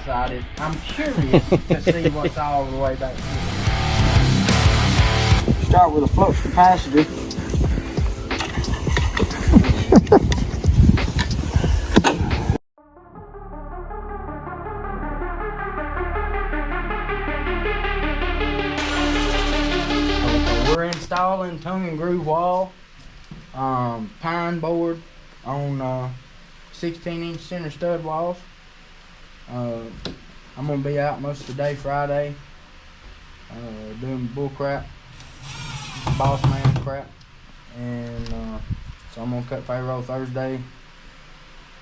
excited. I'm curious to see what's all the way back here. Start with a flux capacitor. We're installing tongue and groove wall, pine board on 16-inch center stud walls. I'm gonna be out most of the day Friday, doing bull crap, boss man crap, and so I'm gonna cut payroll Thursday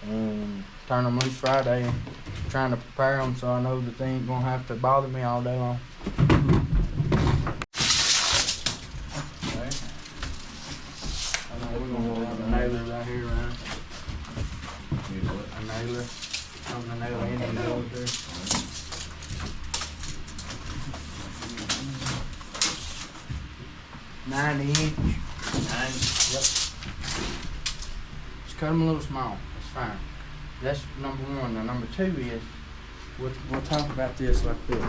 and turn them loose Friday, trying to prepare them so I know that they ain't gonna have to bother me all day long. We're gonna have a nailer right here, Ryan. A nailer. Something to nail in and go through. 90-inch. Yep. Just cut them a little small. That's fine. That's number one. Now number two is we'll talk about this like this.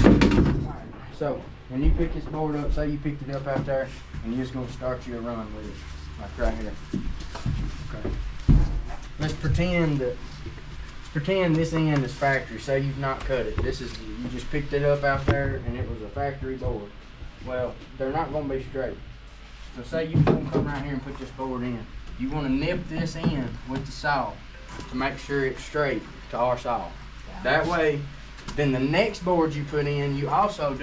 Alright. So when you pick this board up, say you picked it up out there, and you're just gonna start your run with it, like right here. Okay. Let's pretend this end is factory. Say you've not cut it. You just picked it up out there and it was a factory board. Well, they're not gonna be straight. So say you want to come right here and put this board in. You want to nip this in with the saw to make sure it's straight to our saw. That way, then the next board you put in, you also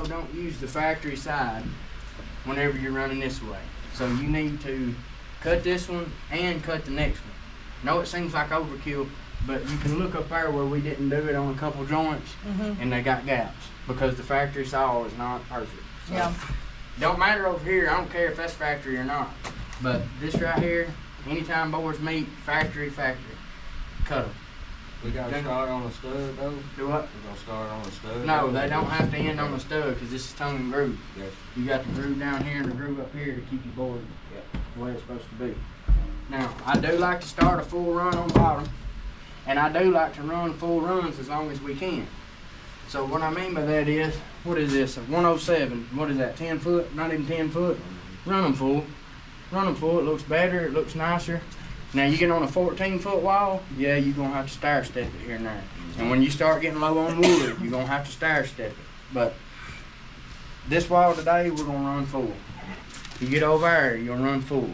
don't use the factory side whenever you're running this way. So you need to cut this one and cut the next one. I know it seems like overkill, but you can look up there where we didn't do it on a couple joints, and they got gaps because the factory saw is not perfect. So yeah. Don't matter over here. I don't care if that's factory or not. But this right here, anytime boards meet, factory, cut them. We gotta start on a stud though? Do what? We're gonna start on a stud? No, they don't have to end on the stud because this is tongue and groove. Yes. You got the groove down here and the groove up here to keep your board the way it's supposed to be. Now, I do like to start a full run on the bottom, and I do like to run full runs as long as we can. So what I mean by that is, what is this, a 107, what is that, 10 foot, not even 10 foot? Run them full, it looks better, it looks nicer. Now you get on a 14-foot wall, yeah, you're gonna have to stair step it here and there. And when you start getting low on wood, you're gonna have to stair step it. But this wall today, we're gonna run full. If you get over there, you'll run full.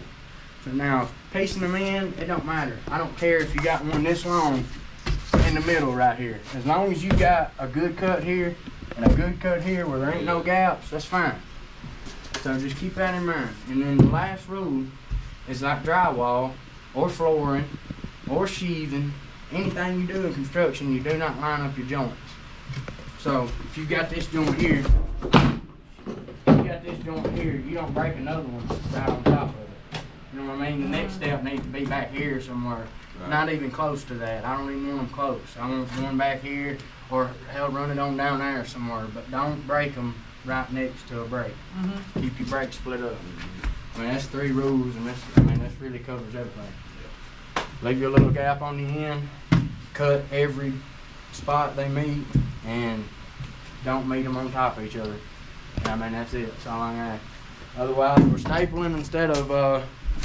So now, piecing them in, it don't matter. I don't care if you got one this long in the middle right here. As long as you got a good cut here and a good cut here where there ain't no gaps, that's fine. So just keep that in mind. And then the last rule is like drywall or flooring or sheathing, anything you do in construction, you do not line up your joints. So if you got this joint here, you don't break another one right on top of it. You know what I mean? The next step needs to be back here somewhere. Right. Not even close to that. I don't even want them close. I want one back here, or hell, run it on down there somewhere. But don't break them right next to a brake. Keep your brakes split up. I mean, that's 3 rules, and that's really covers everything. Leave your little gap on the end. Cut every spot they meet, and don't meet them on top of each other. I mean, that's it. That's all I got. Otherwise, we're stapling instead of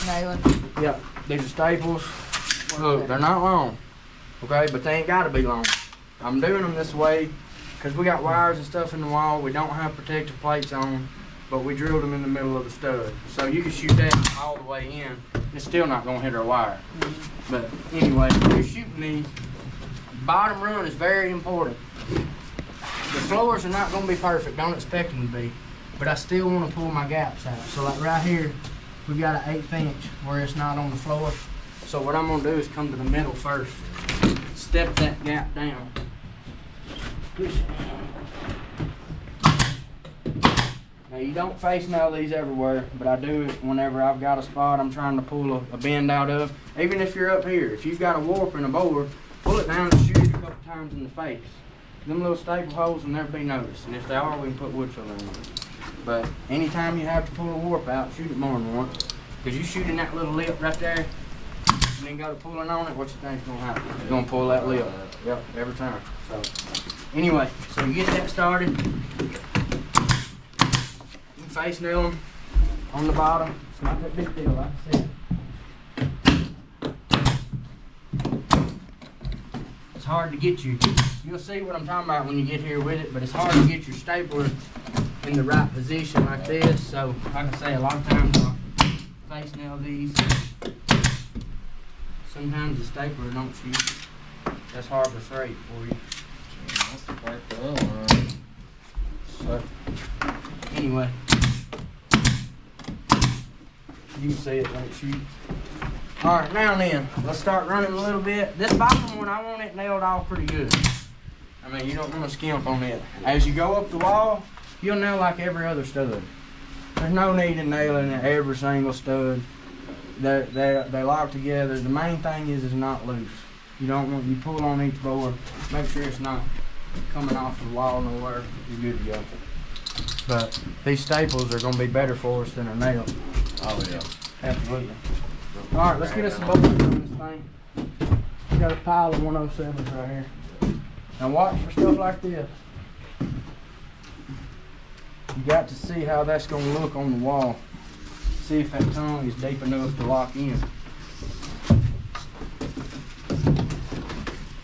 nailing. Yeah, these are staples. Look, they're not long, okay, but they ain't got to be long. I'm doing them this way because we got wires and stuff in the wall. We don't have protective plates on, but we drilled them in the middle of the stud. So you can shoot that all the way in. It's still not going to hit our wire. But anyway, if you're shooting these, bottom run is very important. The floors are not going to be perfect. Don't expect them to be. But I still want to pull my gaps out. So like right here, we've got an 1/8 inch where it's not on the floor. So what I'm going to do is come to the middle first. Step that gap down. Push it. Now you don't face nail these everywhere, but I do it whenever I've got a spot I'm trying to pull a bend out of. Even if you're up here, if you've got a warp in a board, pull it down and shoot it a couple times in the face. Them little staple holes will never be noticed, and if they are, we can put wood filler in them. But anytime you have to pull a warp out, shoot it more than once. Because you shoot in that little lip right there, and then go to pulling on it, what you think's gonna happen? You're gonna pull that lip. Yep, every time. So anyway, so you get that started. You face nail them on the bottom. It's not that big deal, like I said. It's hard to get you. You'll see what I'm talking about when you get here with it, but it's hard to get your stapler in the right position like this. So like I say, a lot of times I'll face nail these. Sometimes the stapler don't shoot. That's Harbor Freight for you. So anyway, you can see it don't shoot. Alright, now then, let's start running a little bit. This bottom one, I want it nailed off pretty good. I mean, you don't want to skimp on it. As you go up the wall, you'll nail like every other stud. There's no need in nailing every single stud. They lock together. The main thing is not loose. You don't want, you pull on each board, make sure it's not coming off the wall nowhere. You're good to go. But these staples are going to be better for us than a nail. Oh yeah. Absolutely. Alright, let's get us some bolts on this thing. We got a pile of 107s right here. Now watch for stuff like this. You got to see how that's going to look on the wall. See if that tongue is deep enough to lock in.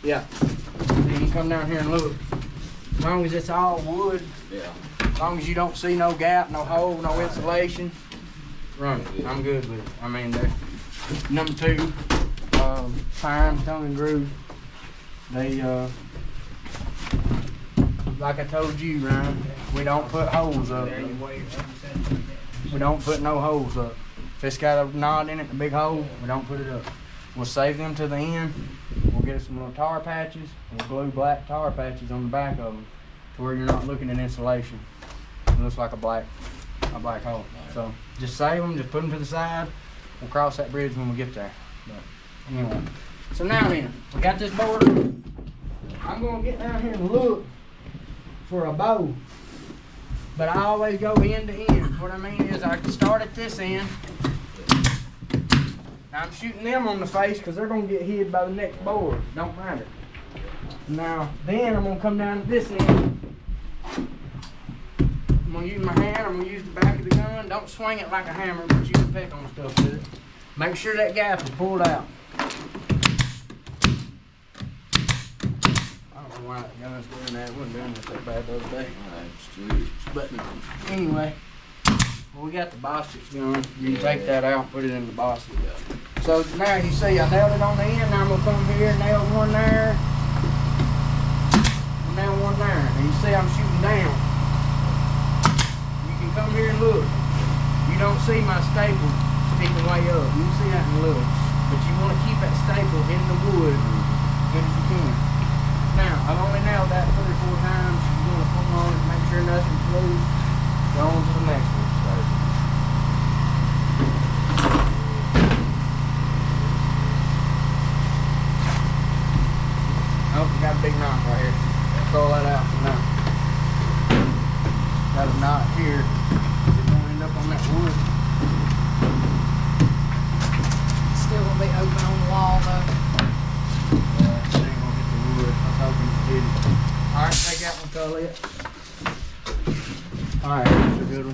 Yeah. So you can come down here and look. As long as it's all wood, Yeah. as long as you don't see no gap, no hole, no insulation, run it. I'm good with it. I mean, they're number 2, pine, tongue and groove. They, like I told you, Ryan, we don't put holes up. We don't put no holes up. If it's got a knot in it, a big hole, we don't put it up. We'll save them to the end. We'll get us some little tar patches. We'll glue black tar patches on the back of them to where you're not looking at insulation. It looks like a black hole. So just save them, just put them to the side. We'll cross that bridge when we get there. But anyway, so now then, we got this board. I'm gonna get down here and look for a bow. But I always go end to end. What I mean is I can start at this end. Now I'm shooting them on the face because they're going to get hit by the next board. Don't matter. Now then I'm going to come down to this end. I'm going to use my hand. I'm going to use the back of the gun. Don't swing it like a hammer, but you can pick on stuff with it. Make sure that gap is pulled out. Why the gun's doing that. It wasn't doing it that bad the other day. But anyway, well, we got the Bostitch gun. You can take that out and put it in the Bostitch. So now you see I nailed it on the end. Now I'm going to come here and nail one there. And nail one there. And you see I'm shooting down. You can come here and look. You don't see my staple sticking way up. You can see that and look. But you want to keep that staple in the wood as good as you can. Now, I've only nailed that 3 or 4 times. You're going to pull on it, make sure nothing's loose. Go on to the next one. Oh, we got a big knot right here. Throw that out for now. Got a knot here. It's going to end up on that wood. Still going to be open on the wall though. Alright, take that one, Tully. Alright, that's a good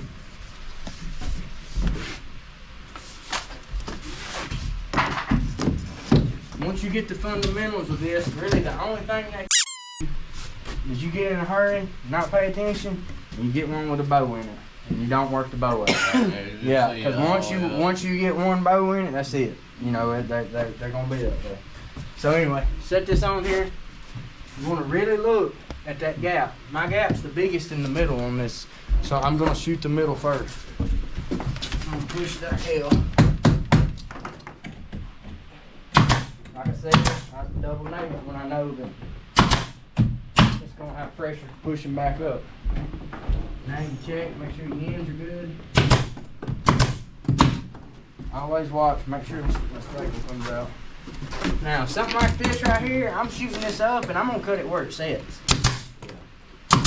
one. Once you get the fundamentals of this, really the only thing that is you get in a hurry, not pay attention, and you get one with a bow in it. And you don't work the bow out. Yeah, because once you get one bow in it, that's it. You know, they're going to be up there. So anyway, set this on here. You want to really look at that gap. My gap's the biggest in the middle on this, so I'm going to shoot the middle first. I'm going to push that L. Like I said, I double nail it when I know that it's going to have pressure pushing back up. Now you check, make sure your ends are good. Always watch, make sure the staple comes out. Now, something like this right here, I'm shooting this up and I'm going to cut it where it sets.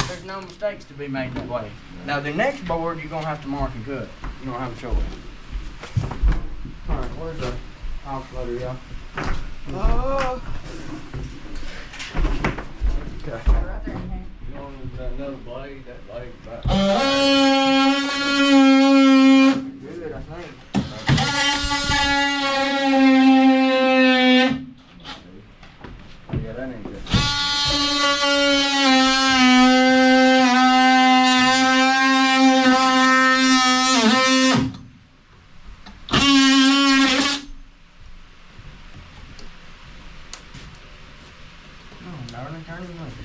There's no mistakes to be made that way. Now, the next board, you're going to have to mark and cut. You don't have a choice. Alright, where's the off loader, y'all? Oh. Okay. Right there in here. You want another blade? That blade about. Good, I think. Yeah, that ain't good. Oh, darling, turn him loose.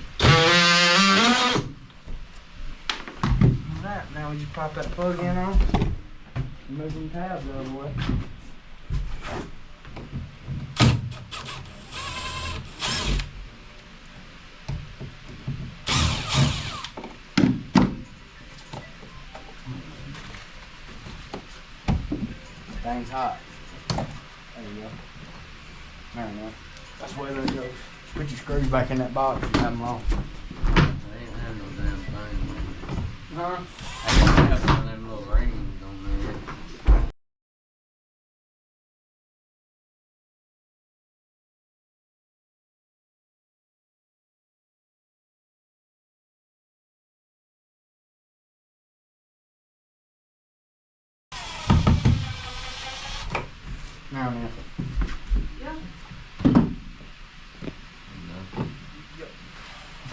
Alright, now we just pop that plug in on. Move them tabs out of the way. Thing's hot. There you go. There we go. That's the way that goes. Put your screws back in that box and have them off. I ain't had no damn thing, man. Huh? I ain't have one of them little rings on there. Now then.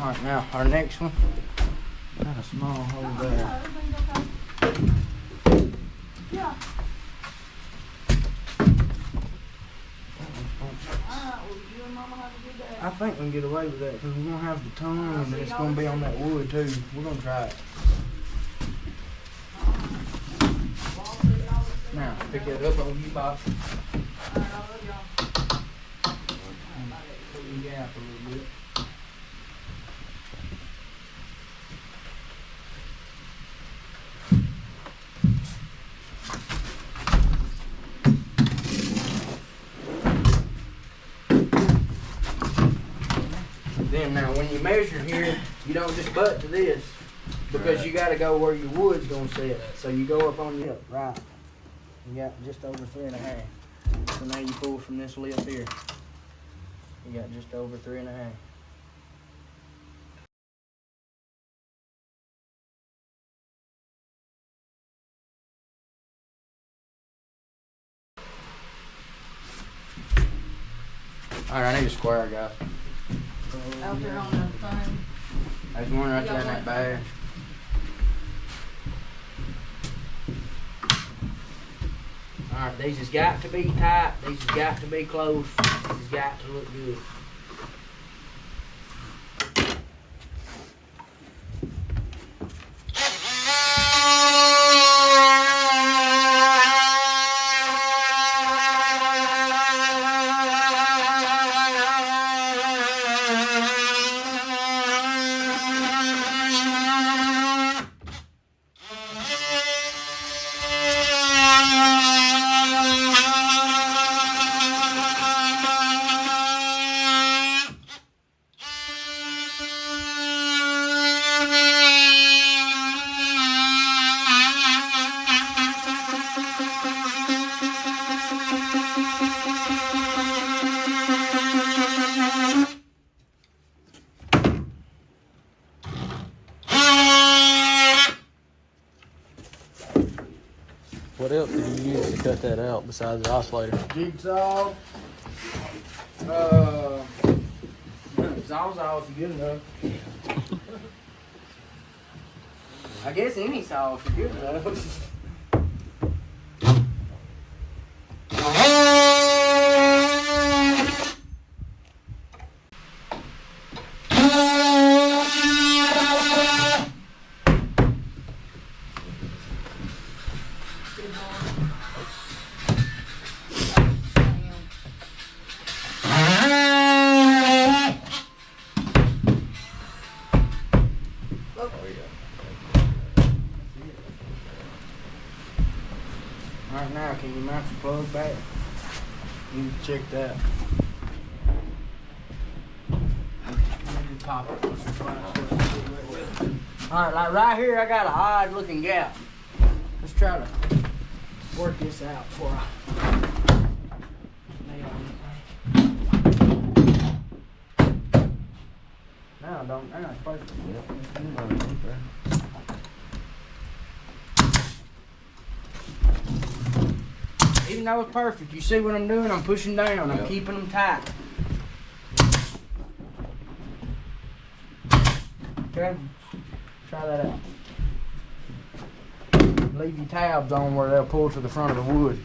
Alright, now our next one. Got a small hole there. Yeah. Alright, well, you and Mama have a good day. I think we can get away with that because we're gonna have the tongue and it's gonna be on that wood too. We're gonna try it. Now, pick it up on you, Bob. Alright, I love y'all. Put the gap a little bit. Then now when you measure here, you don't just butt to this because Right. you got to go where your wood's gonna sit. So you go up on your lip, right? You got just over 3.5. So now you pull from this lip here. You got just over 3.5. Alright, I need a square, guys. Out there on the thing. There's one right there in that bag. Alright, these has got to be tight. These has got to be close. These has got to look good. What else did you use to cut that out besides the oscillator? Jigsaw. Sawzall if you're good enough. I guess any saw if you're good enough. Alright, now can you mount your plug back? You need to check that. Pop it. Alright, like right here I got an odd looking gap. Let's try to work this out before I nail anything. Now, don't. Now it's perfect. Even though it's perfect, you see what I'm doing? I'm pushing down. I'm Yep. keeping them tight. Okay? Try that out. Leave your tabs on where they'll pull to the front of the wood.